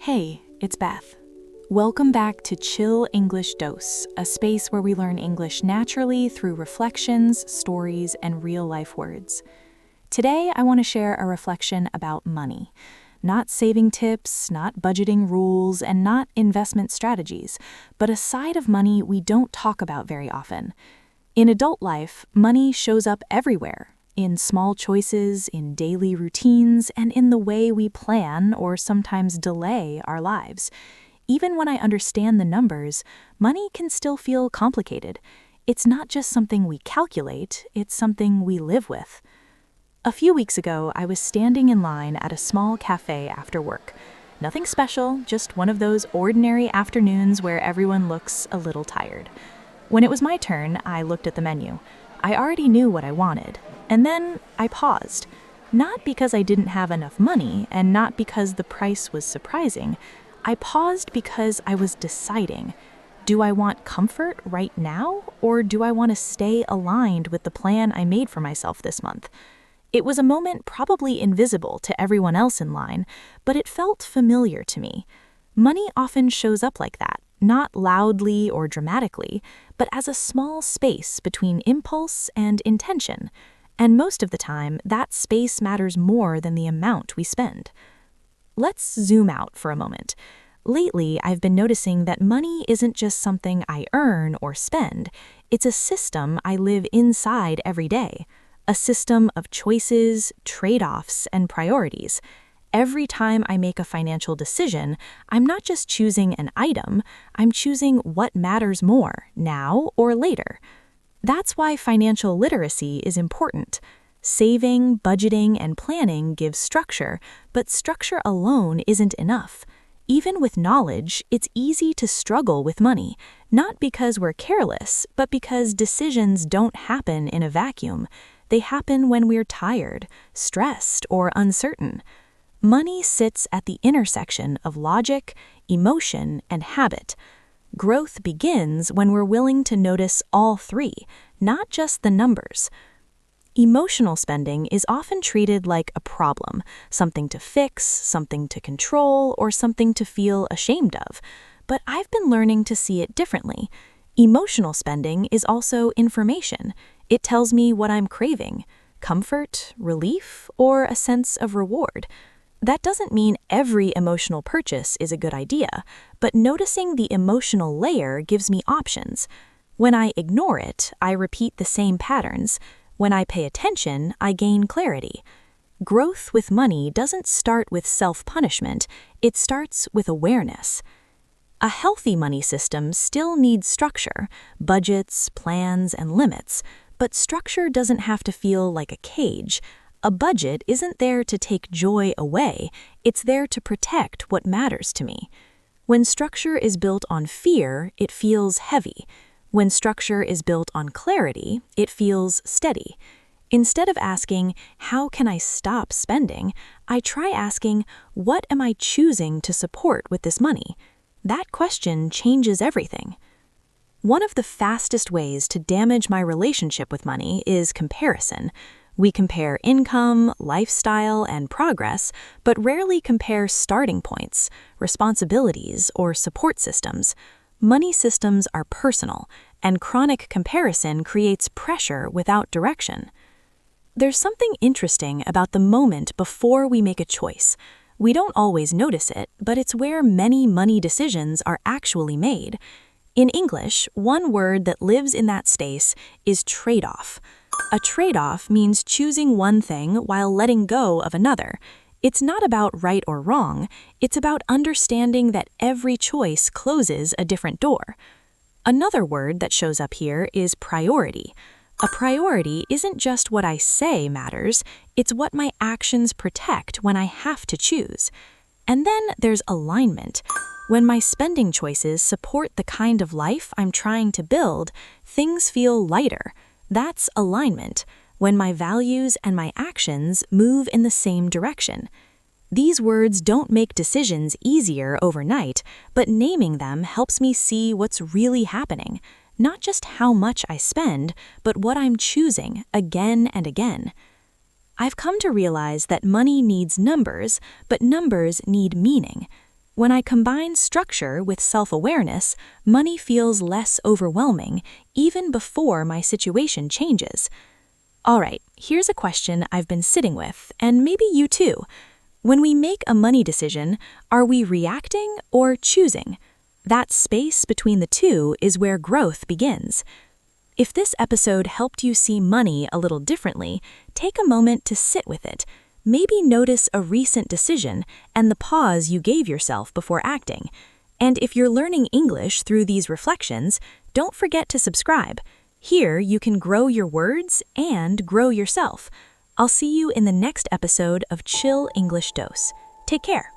Hey, it's Beth. Welcome back to Chill English Dose, a space where we learn English naturally through reflections, stories, and real-life words. Today, I want to share a reflection about money. Not saving tips, not budgeting rules, and not investment strategies, but a side of money we don't talk about very often. In adult life, money shows up everywhere. In small choices, in daily routines, and in the way we plan or sometimes delay our lives. Even when I understand the numbers, money can still feel complicated. It's not just something we calculate, it's something we live with. A few weeks ago, I was standing in line at a small cafe after work. Nothing special, just one of those ordinary afternoons where everyone looks a little tired. When it was my turn, I looked at the menu. I already knew what I wanted. And then I paused. Not because I didn't have enough money, and not because the price was surprising. I paused because I was deciding. Do I want comfort right now, or do I want to stay aligned with the plan I made for myself this month? It was a moment probably invisible to everyone else in line, but it felt familiar to me. Money often shows up like that, not loudly or dramatically, but as a small space between impulse and intention. And most of the time, that space matters more than the amount we spend. Let's zoom out for a moment. Lately, I've been noticing that money isn't just something I earn or spend. It's a system I live inside every day. A system of choices, trade-offs, and priorities. Every time I make a financial decision, I'm not just choosing an item, I'm choosing what matters more, now or later. That's why financial literacy is important. Saving, budgeting, and planning gives structure, but structure alone isn't enough. Even with knowledge, it's easy to struggle with money, not because we're careless, but because decisions don't happen in a vacuum. They happen when we're tired, stressed, or uncertain. Money sits at the intersection of logic, emotion, and habit. Growth begins when we're willing to notice all three, not just the numbers. Emotional spending is often treated like a problem, something to fix, something to control, or something to feel ashamed of. But I've been learning to see it differently. Emotional spending is also information. It tells me what I'm craving: comfort, relief, or a sense of reward. That doesn't mean every emotional purchase is a good idea, but noticing the emotional layer gives me options. When I ignore it, I repeat the same patterns. When I pay attention, I gain clarity. Growth with money doesn't start with self-punishment, it starts with awareness. A healthy money system still needs structure, budgets, plans, and limits, but structure doesn't have to feel like a cage. A budget isn't there to take joy away, it's there to protect what matters to me. When structure is built on fear, it feels heavy. When structure is built on clarity, it feels steady. Instead of asking, how can I stop spending, I try asking, what am I choosing to support with this money? That question changes everything. One of the fastest ways to damage my relationship with money is comparison. We compare income, lifestyle, and progress, but rarely compare starting points, responsibilities, or support systems. Money systems are personal, and chronic comparison creates pressure without direction. There's something interesting about the moment before we make a choice. We don't always notice it, but it's where many money decisions are actually made. In English, one word that lives in that space is trade-off. A trade-off means choosing one thing while letting go of another. It's not about right or wrong, it's about understanding that every choice closes a different door. Another word that shows up here is priority. A priority isn't just what I say matters, it's what my actions protect when I have to choose. And then there's alignment. When my spending choices support the kind of life I'm trying to build, things feel lighter. That's alignment, when my values and my actions move in the same direction. These words don't make decisions easier overnight, but naming them helps me see what's really happening. Not just how much I spend, but what I'm choosing again and again. I've come to realize that money needs numbers, but numbers need meaning. When I combine structure with self-awareness, money feels less overwhelming even before my situation changes. All right, here's a question I've been sitting with, and maybe you too. When we make a money decision, are we reacting or choosing? That space between the two is where growth begins. If this episode helped you see money a little differently, take a moment to sit with it. Maybe notice a recent decision and the pause you gave yourself before acting. And if you're learning English through these reflections, don't forget to subscribe. Here you can grow your words and grow yourself. I'll see you in the next episode of Chill English Dose. Take care.